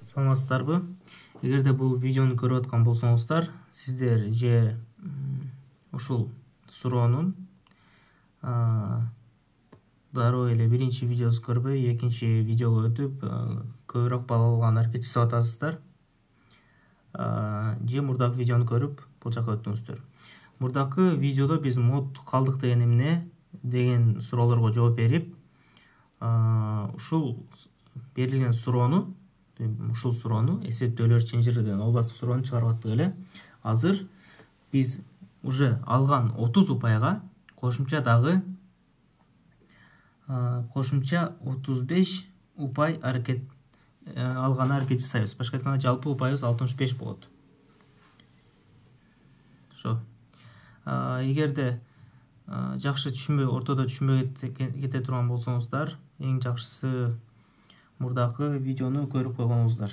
Саламатсыздарбы? Эгерде бул видеону көрүп аткан болсоңуздар, сиздер же ушул суроонун дароо эле биринчи видеосун көрбөй, экинчи видеого өтүп, көбүрөөк балл алганга аракет жасап атасыздар. Же мурдагы видеону көрүп, бул жака өттүңүздөр. Мурдагы видеодо биз мод калдык деген эмне деген суроолорго жооп берип, ушул берилген суроону эсептөөлөр чынжыры деген областтык суроону чыгарып аттык эле. Азыр биз уже алган 30 упайга кошумча 35 упай алганы аракет жасайбыз. Башка айтканда, жалпы упайыбыз 65 болот. Ошо. Эгерде жакшы түшүнбөй, ортодо түшүнбөй кете турган болсоңуздар, эң жакшысы мурдагы видеону көрүп койгонуңуздар.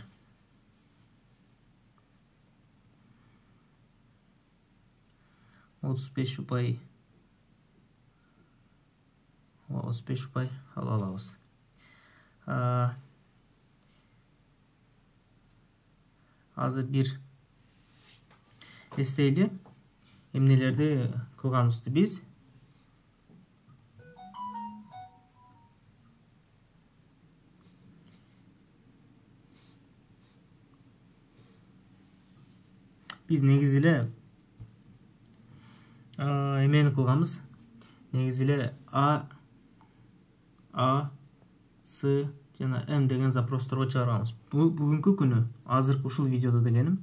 Отуз беш упай ала алабыз. Азыр бир эстейли, эмнелерди кылганыбызды биз. Биз негизи эле эмени кылганбыз. Негизи эле А, С жана М деген запросторго чыгарганбыз. Бүгүнкү күнү, азыркы ушул видеодо дегеним,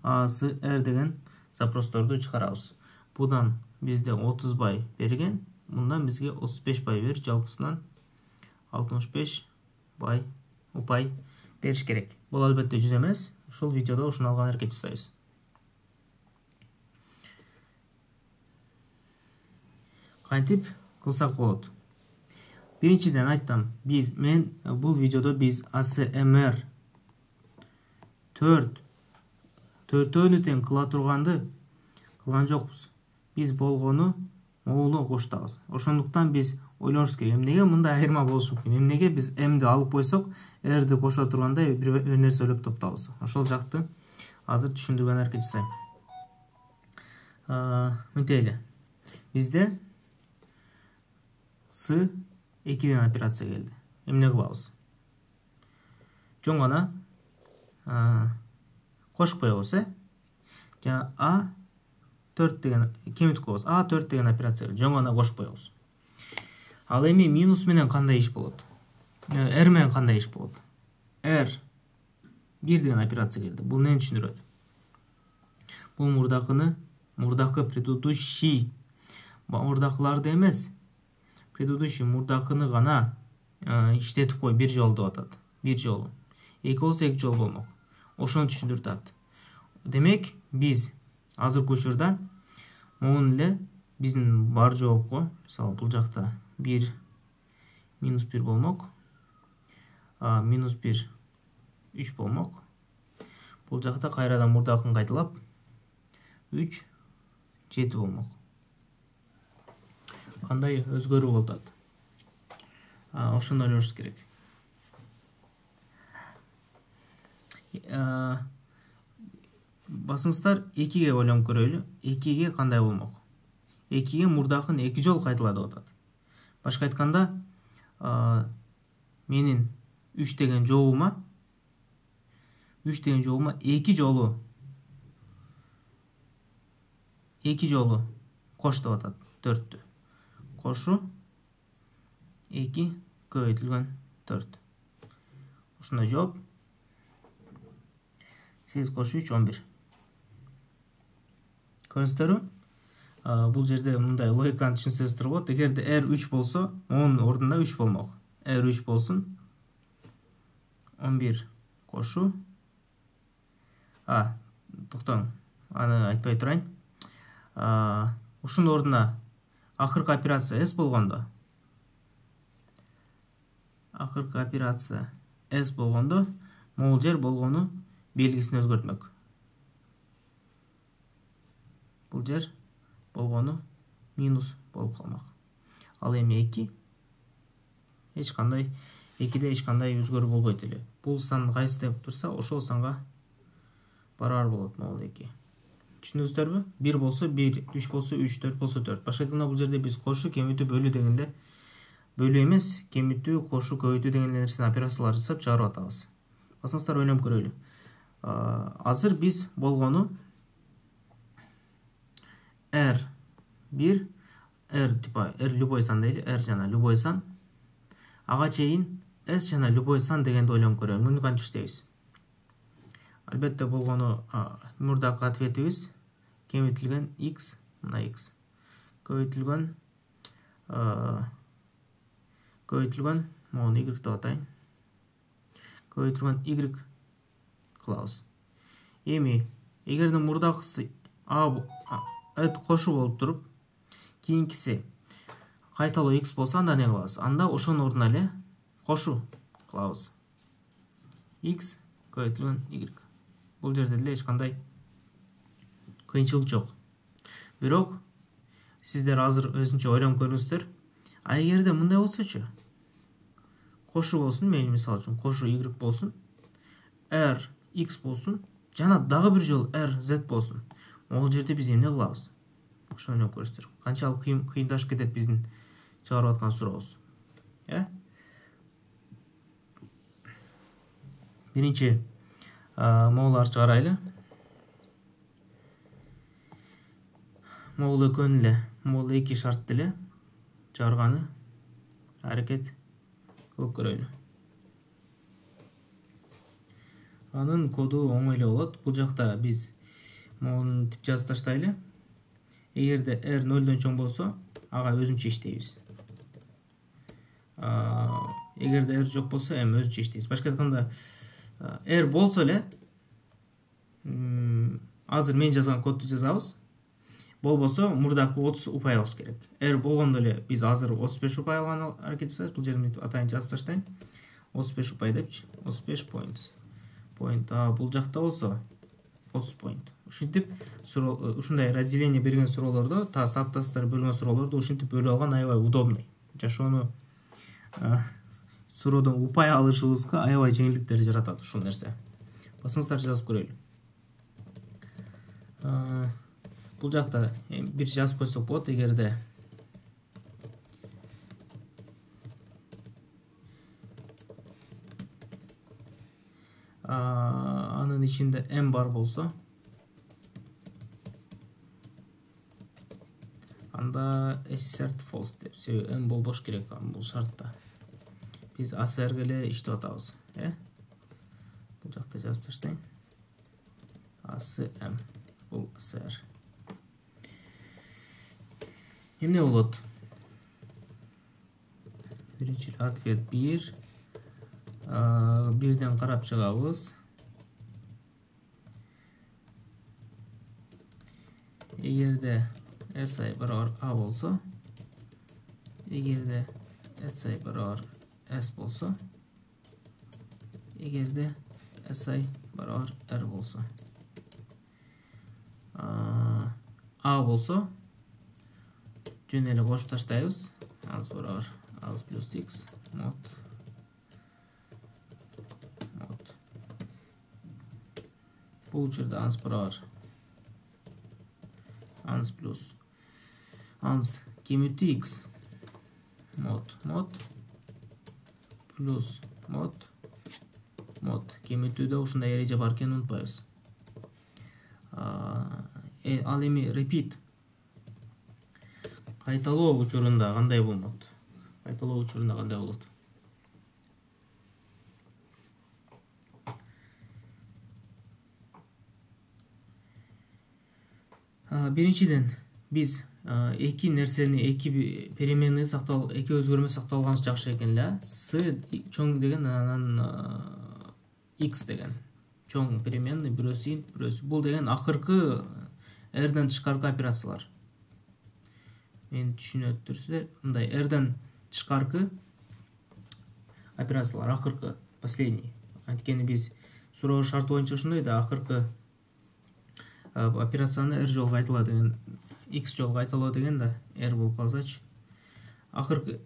А, С, Р деген запросторду чыгарабыз. Будан бизде 30 бай берген, мындан бизге 35 бай берип, жалпысынан 65 бай упай бериш керек. Бул албетте 100 эмес. Ушул видеодо ушуну алган аракет жасайбыз. Кантип кылсак болот? Биринчиден айттым, бул видеодо биз ASMR 4-төртөөнү тең кыла турганды кылган жокпуз. Биз болгону моуну коштабыз. Ошондуктан биз ойлонушубуз керек. Эмнеге мындай айырма болушу мүмкүн? Эмнеге биз M'ди алып койсок, R'ди кошо турганда бир нерсе ойлоп таптабыз. Ошол жакты азыр түшүндүргөн аракет жасайм. Мынтейли. Бизде С 2 операция келди. Эмне кылабыз? Жөн гана кошуп коебуз, жана А4 деген кемитип коебуз. А4 деген операция жөн гана кошуп коебуз. Ал эми минус менен кандай иш болот? R менен кандай иш болот? R1 деген операция келди. Бул эмнени түшүндүрөт? Бул мурдакы предыдущий мурдакыларды эмес, предыдущий мурдакыны гана иштетип кой бир жолу деп атат. Бир жолу. Эки болсо эки жолу болмок. Ошону түшүндүрүп атат. Демек, биз азыркы учурда могун эле биздин бар жоопко, мисалы бул жакта 1 минус 1 болмок. Минус 1 3 болмок. Бул жакта кайрадан мурдакын кайталап 3 7 болмок. Кандай өзгөрүү болуп атат? Ошону ойлонушубуз керек. Басыңыздар 2ге ойлонуп көрөлү. 2ге кандай болмок? 2ге мурдакын 2 жолу кайталады деп атат. Башка айтканда, менин 3 деген жообума 2 жолу кош деп атат. 4-тү. Кошу 2 көбөйтүлгөн 4. Ушундай жооп 8 кошу 3 11. Көрүңүздөрбү? Бул жерде мындай логиканы түшүнсөңүздөр болот. Эгерде R3 болсо, onun ордуна 3 болмок. R3 болсун. 11 кошу. Токтоң. Аны айтпай турайын. Ушунун ордуна акыркы операция S болгондо, могул жер болгону белгисин өзгөртмөк. Бул жер болгону минус болуп калмак. Ал эми 2 эч кандай 2'de эч кандай өзгөрүү болбойт эле. Бул сан кайсы деп турса, ошол санга барабар болот могул 2. Түшүндүңүздөрбү? 1 болсо 1, 3 болсо 3, 4 болсо 4. Башка айтканда бул жерде биз кошу, кемитүү, бөлүү дегенде бөлүү эмес, кемитүү, кошу, көбөйтүү деген нерсени операциялар жасап чыгарып атабыз. Басыңыздар ойлонуп көрөлү. Азыр биз болгону R1, R типа R любой сан дейли, R жана любой сан. Ага чейин S жана любой сан дегенди ойлонуп көрөлү. Муну кантип иштейбиз? Албетте болгону мурдакы ответибиз кемитилген X мына X. Көбөйтүлгөн могуну Y деп атайын. Көбөйтүлгөн Y кылабыз. Эми эгерде мурдакысы кошу болуп туруп, кийинкиси кайталоо X болсо, анда не кылабыз? Анда ошонун ордуна эле кошу кылабыз. X көбөйтүлгөн Y. Бул жерде деле эч кандай кыйынчылык жок. Бирок сиздер азыр өзүнчө ойлонуп көрүңүздөр. А эгерде мындай болсочу? Кошу болсун, мейли мисалы үчүн кошу Y болсун, R X болсун, жана дагы бир жолу R Z болсун. Могул жерде биз эмне кылабыз? Ошону ойлонуп көрүңүздөр. Канчалык кыйындашып кетет биздин чыгарып аткан сурообуз. Биринчи могуларды чыгарайлы. Могул экөөнү эле, могул 2 шартты эле чыгарганы аракет кылып көрөлү. Анын коду оңой эле болот. Бул жакта биз могулун тип жазып таштайлы. Эгерде R 0дон чоң болсо, ага өзүнчө иштейбиз. Эгерде R жок болсо, эми өзүнчө иштейбиз. Башка айтканда, R болсо эле, азыр мен жазган кодду жазабыз. Болбосо, мурдакы 30 упай алыш керек. R болгондо эле биз азыр 35 упай алган аракет жасайбыз. Бул жерде атайын жазып таштайын. 35 упай депчи. 35 points. Бул жакта болсо 30 point. Ушинтип ушундай разделение берген суроолордо, та саптастар бөлгөн суроолордо ушинтип бөлүп алган аябай удобный. Жашоону суроодон упай алышыбызга аябай жеңилдиктер жаратат ушул нерсе. Басыңыздар жазып көрөлү. Бул жакта бир жазып койсок болот, эгерде анын ичинде M бар болсо, анда assert false деп, себеби M болбош керек бул шартта. Биз ASR'ге эле иштеп атабыз, Бул жакта жазып таштайын. ASM, бул ASR. Эмне болот? Биринчи ответ 1. Бирден карап чыгабыз. Эгерде SI барабар A болсо, эгерде SI барабар S болсо, эгерде SI барабар R болсо. A болсо, жөн эле кошуп таштайбыз. Az барабар Az плюс X mod. Бул жерде ans барабар ans плюс ans кемитүү X mod плюс mod кемитүүдө ушундай эреже бар экенин унутпайбыз. Ал эми repeat кайталоо учурунда кандай болмок? Кайталоо учурунда кандай болот? Биринчиден биз эки нерсени, эки переменни эки өзгөрмө сакталганыбыз жакшы экен эле. S чоң деген, анан X деген чоң переменный, бирөөсү int, бирөөсү бул деген акыркы R-ден тышкаркы операциялар. Мен түшүнөт турсуздар, мындай R-ден тышкаркы операциялар, акыркы, последний. Анткени биз суроо шарты боюнча ушундай да, акыркы операцияны R жолу кайталоо деген, X жолу кайталоо деген да R болуп калсачы. Акыркы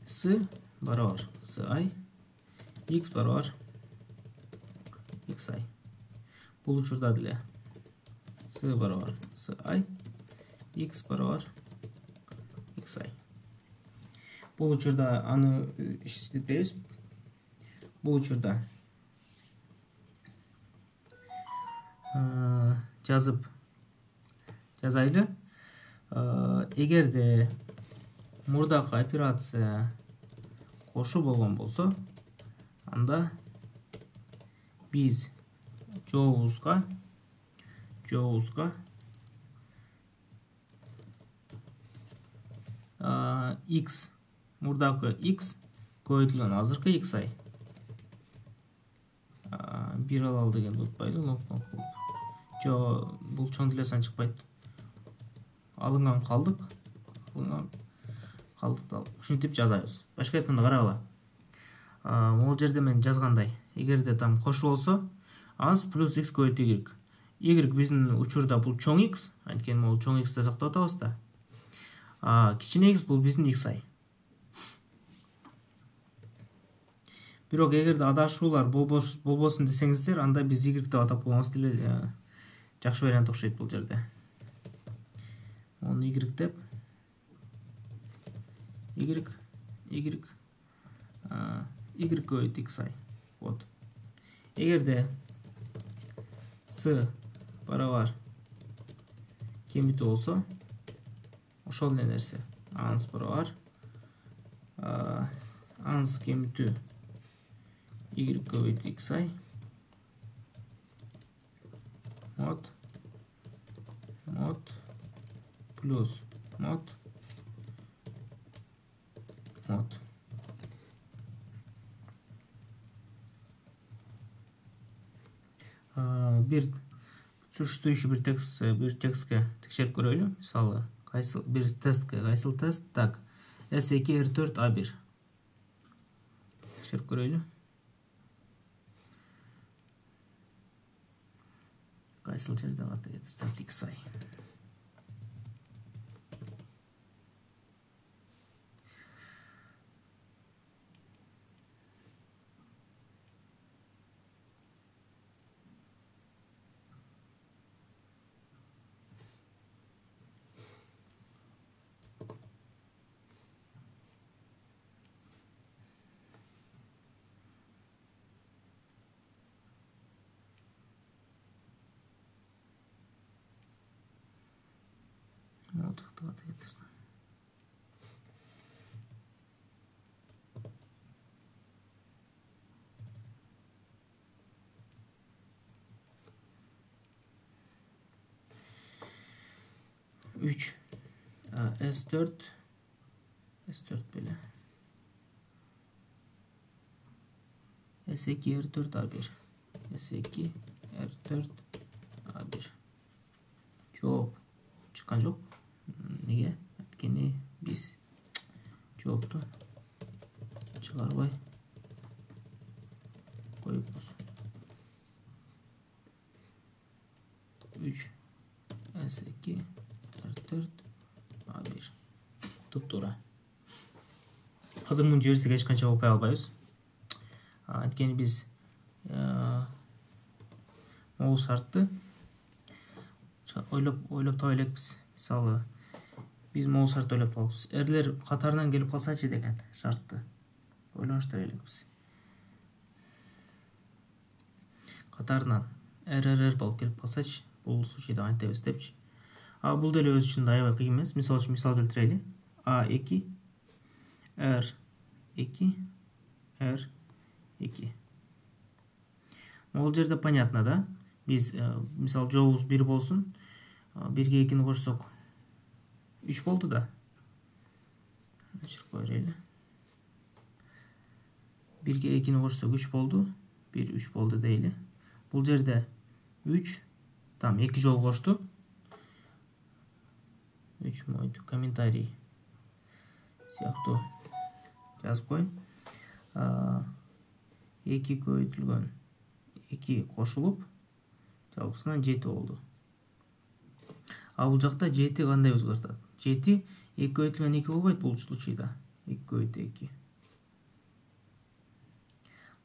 S барабар SI, x барабар xi. Бул учурда деле s барабар si, x барабар xi. Бул учурда аны иштетебиз. Бул учурда жазайлы. Эгерде мурдакы операция кошуу болгон болсо, анда биз жообузга x мурдакы x көбөйтүлгөн азыркы xi бир алалы дегенди утпайлы. Жо, бул чоң деле сан чыкпайт. Алынган калдык ушинтип жазабыз. Башка айтканда карагыла. Могул жерде мен жазгандай, эгерде там кошуу болсо, аз плюс x көбөйтүү y. Y биздин учурда бул чоң x, анткени могул чоң x деп сактап атабыз да. Кичине x бул биздин xi. Бирок эгерде адашуулар болбосун десеңиздер, анда биз y деп атап койгонубуз деле жакшы вариант окшойт бул жерде. Onu y деп y көбөйт xi. Вот. Эгерде s барабар кемитүү болсо, ошол эле нерсе. Ans барабар ans кемитүү y көбөйт xi. Мод плюс мод. Бир существующий бир текстке текшерип көрөлү. Мисалы, бир тестке, кайсыл тест? Так, S2 R4 A1. Текшерип көрөлү. Кайсыл жерде ката кетирсем xi. Olacakta kata getirdim. S4 böyle. S2 R4 A1. S2 R4 A1. Çok çıkan yok. Niye? Etkeni biz çoğuptu çıkarбай koyuyoruz. 3 S2 R4 A1 tuttura. Hazır mı jibirсек эч канча окуй албайбыз. Анткени биз могул шартты ойлоп таба элекпиз. Мисалы, биз могул шарт ойлоп табабыз. Эрлер катарынан келип калсачы деген шартты ойлонуштар элекпиз. Катарынан РРР болуп келип калсачы, бул случайда кантебиз депчи. Бул деле өз үчүн аябай кыйын эмес. Мисалы үчүн мисал келтирели. A2 R2 R2. Могул жерде понятно, да? Биз мисалы жообуз 1 болсун. 1-ге 2-ни кошсок 3 болду да. Өчүрүп койрели. 1-ге 2-ни кошсок 3 болду. 1 3 болду дейли. Бул жерде 3 там 2 жолу коштук. 3 мойду комментарий сыяктуу жазып коюн. 2 көбөйтүлгөн 2 кошулуп жалпысынан 7 болду. Бул жакта 7 кандай өзгөртөт? 7 2 көбөйтүлгөн 2 болбойт бул случайда. 2 көбөйтү 2.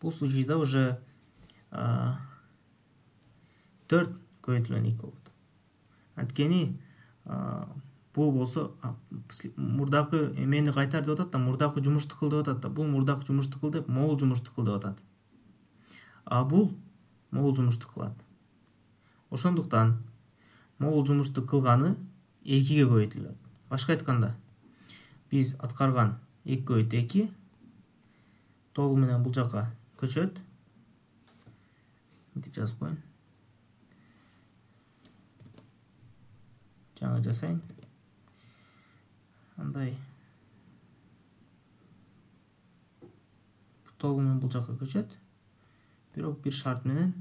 Бул случайда уже 4 көбөйтүлгөн 2 болот. Анткени бул болсо мурдакы эмени кайтар деп атат да, мурдакы жумушту кыл деп атат да. Бул мурдакы жумушту кыл деп, могул жумушту кыл деп атат. А бул могул жумушту кылат. Ошондуктан могул жумушту кылганы 2-ге көбөйтүлөт. Башка айтканда, биз аткарган 2 көбөйтү 2 толугу менен бул жака көчөт. Мынтип жазып коеюн. Жаңы жасайын. Андай толугу менен бул жака көчөт. Бирок бир шарт менен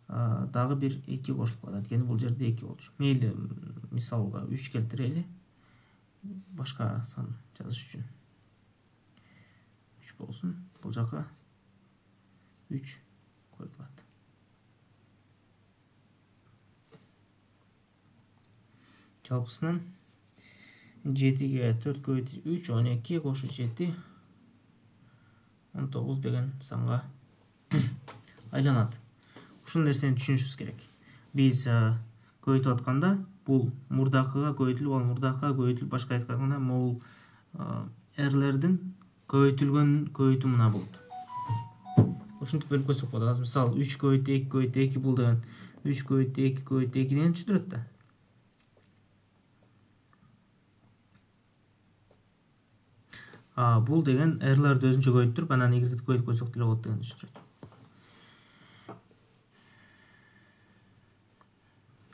дагы бир 2 кошулуп калат. Анткени бул жерде 2 болчу. Мейли, мисалга 3 келтирели. Башка сан жазыш үчүн 3 болсун. Бул жака 3 коюлат. Жалпысынан 7-ге 4 көбөйтү 3, 12 кошу 7, 19 деген санга айланат. Ушул нерсени түшүнүшүбүз керек. Биз көбөйтүп атканда бул мурдакыга көбөйтүлүп, ал мурдакыга көбөйтүлүп, башка айтканда могул эрлердин көбөйтүлгөн көбөйтүмүнө болот. Ушинтип бөлүп койсок болот. Азыр мисалы 3 көбөйтү 2 көбөйтү 2 бул деген 3 көбөйтү 2 көбөйтү 2 деген түшүндүрөт да. Бул деген эрлерди өзүнчө көбөйттүрүп, анан игректи көбөйтүп койсок деле болот деген түшүндүрөт.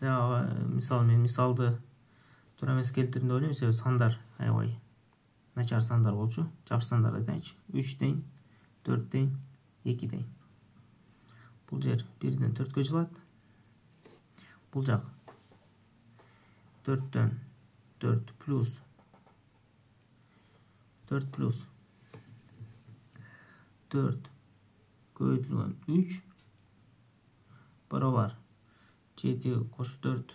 Мисалы мен мисалды туура эмес келтирдим деп ойлойм, себеби сандар аябай начар сандар болчу. Жакшы сандар айтайынчы. 3 дейин, 4 дейин, 2 дейин. Бул жер 1-ден 4-кө жылат. Бул жак 4-төн 4 плюс 4 плюс 4 көбөйтүлгөн 3 барабар 7 кошу 4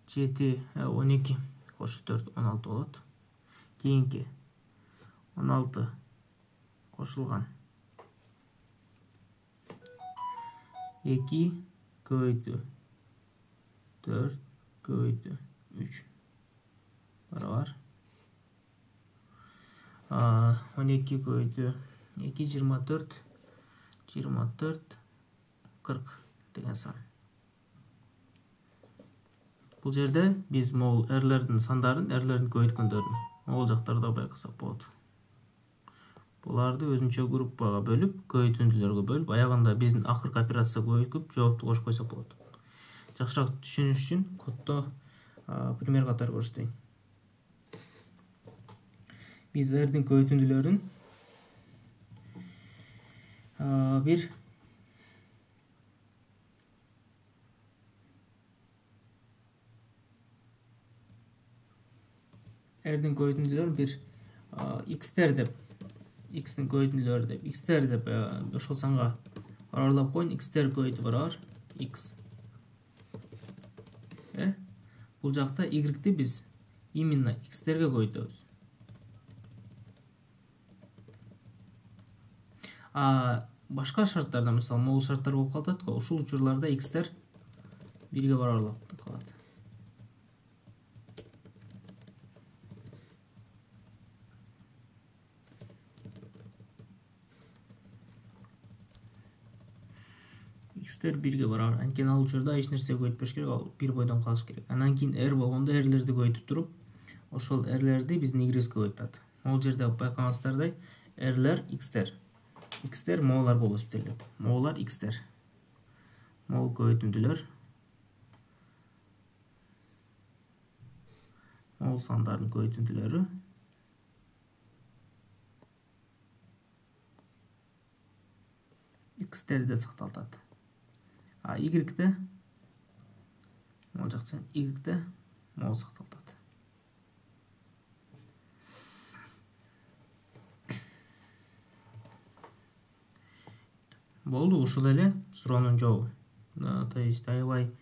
7 12 кошу 4 16 болот. Кийинки 16 кошулган 2 көбөйтү 4 көбөйтү 3 барабар 12 көбөйтү 2 24 24 40 деген сан. Бул жерде биз могул эрлердин сандарын, эрлердин көбөйткөндөрүн могул жактарда байкасак болот. Буларды өзүнчө группага бөлүп, көбөйтүндүлөргө бөлүп, аягында биздин акыркы операция көбөйкүп, жоопту кошуп койсок болот. Жакшыраак түшүнүш үчүн коддо пример катары көрсөтөйүн. Биз эрдин көбөйтүндүлөрүн бир эрдин көбөйтүндүлөрүн бир x'тер деп, x'тин көбөйтүндүлөрү деп, x'тер деп ошол санга барабарлап коеюн. X'тер көбөйтү барабар x. Бул жакта y-ти биз именно x'терге көбөйтөбүз. Башка шарттарда, мисалы, могул шарттар болуп калат го, ушул учурларда x'тер 1-ге барабарлап калат. X'тер 1-ге барабар. Анткени ал учурда эч нерсе көбөйтпөш керек, ал бир бойдон калыш керек. Андан кийин r болгондо эрлерди көбөйтүп туруп, ошол эрлерди биздин y көбөйтөт. Могул жерде байкагансыздардай эрлер x'тер. X'тер могулар болуп эсептелет. Могулар x'тер. Могул көбөйтүндүлөр могул сандардын көбөйтүндүлөрү x'терде сакталат. Y-те могул жакча y-те могул сакталат. Болду, ушул эле суроонун жообу. То есть аябай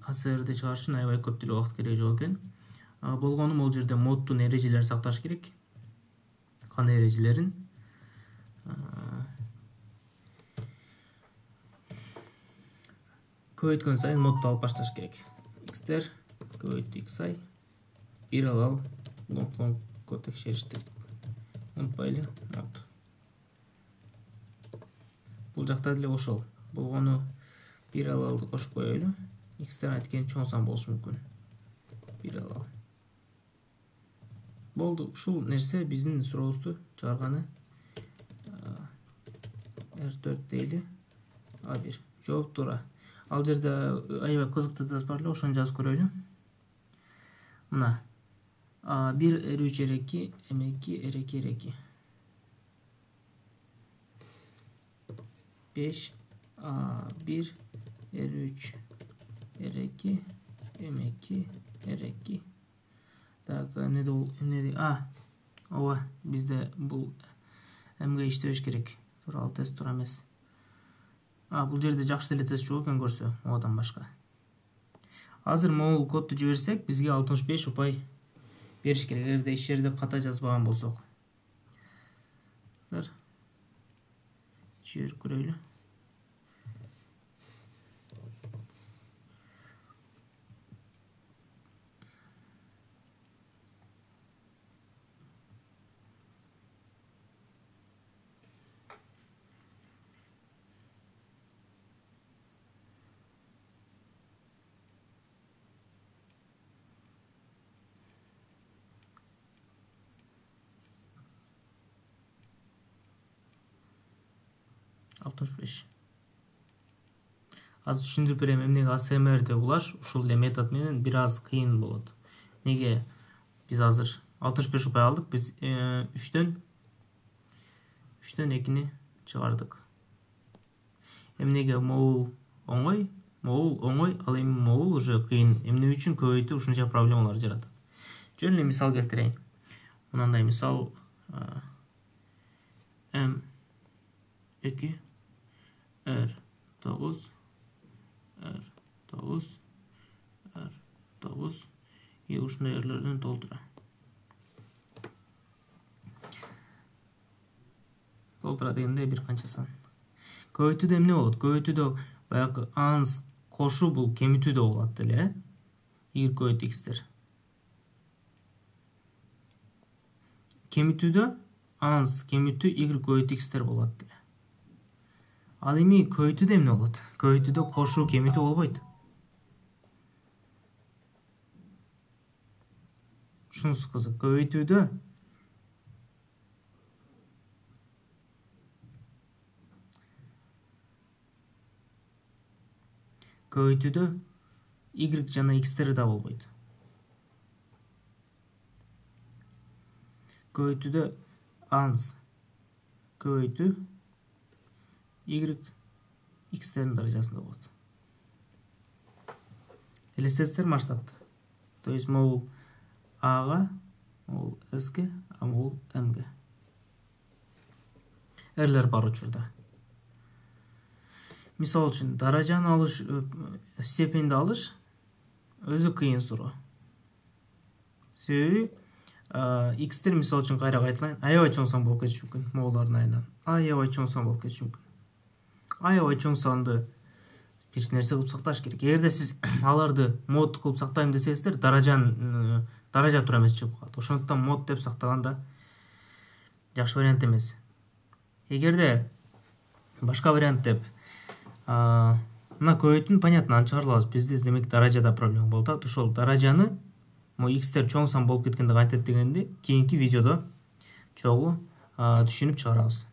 АСРди чыгарыш үчүн аябай көп деле убакыт кереги жок экен. болгону бул жерде моддун эрежелерин сакташ керек. Кандай эрежелерин? Көбөйткөн сайын модду алып башташ керек. X'тер көбөйттү x ай. 1 алал лонгко текшериштик. Унутпайлы мод. Бул жакта деле ошол. Болгону 1 алалды кошуп коелу. X'тен айткан чоң сан болушу мүмкүн. 1 алал. Болду. Ушул нерсе биздин сурообузду чыгарганы. R4 дейли. A1. Жооп туура. Ал жерде аябай кызыктуу тест бар эле, ошону жазып көрөлү. Мына A1 R3 R2 M2 R2 R2. 5 A1 R3 R2 M2 R2. Так, эмне ооба, бизде бул эмге иштебеш керек. Тууралуу тест туура эмес. Бул жерде жакшы деле тест жок экен көрсө, одан башка. Азыр могул кодду жиберсек, бизге 65 упай бериш керек. Эгерде эч жерде ката жазбаган болсок. Жиберип көрөлү. Азыр түшүндүрүп берем эмнеге ASMR улаш ушул эле метод менен бир аз кыйын болот. Неге биз азыр 65 упай алдык, биз 3төн 2-ни чыгардык. Эмнеге могул оңой, ал эми могул уже кыйын. Эмне үчүн көбөйтүп ушунча проблемалар жаратат. Жөн эле мисал келтирейин. Мындай мисал M2 R9 и ушундай эрлерден толтура дегенде бир канча сан. Көбөйтүүдө эмне болот? Көбөйтүүдө баягы анс кошу бул кемитүүдө болот деле, y көбөйт x'тер. Кемитүүдө анс кемитүү y көбөйт x'тер болот деле. Ал эми көбөйтүүдө эмне болот? Көбөйтүүдө кошуу кемитүү болбойт. Ушунусу кызык. Көбөйтүүдө y жана x'тер да болбойт. Көбөйтүүдө анс көбөйтүү y x'тердин даражасында болот. Элестетсеңер масштабты. То есть могул a-га, могул s-ге, а могул m-ге. Эрлер бар учурда. Мисал үчүн даражаны алыш, степенди алыш өзү кыйын суроо. Себеби x'тер мисал үчүн кайра кайталайын, аябай чоң сан болуп кетиши мүмкүн, могулардын айынан. Аябай чоң сан болуп кетиши мүмкүн. Аябай чоң санды бир нерсе кылып сакташ керек. Эгерде сиз аларды мод кылып сактайм десеңиздер, даража туура эмес чыгып калат. Ошондуктан мод деп сактаганда жакшы вариант эмес. Эгерде башка вариант деп мына көбөйтүүнү понятно аны чыгара алабыз. Бизде демек даражада проблема болот. Ошол даражаны x'тер чоң сан болуп кеткенде кантет дегенди кийинки видеодо чогуу түшүнүп чыгарабыз.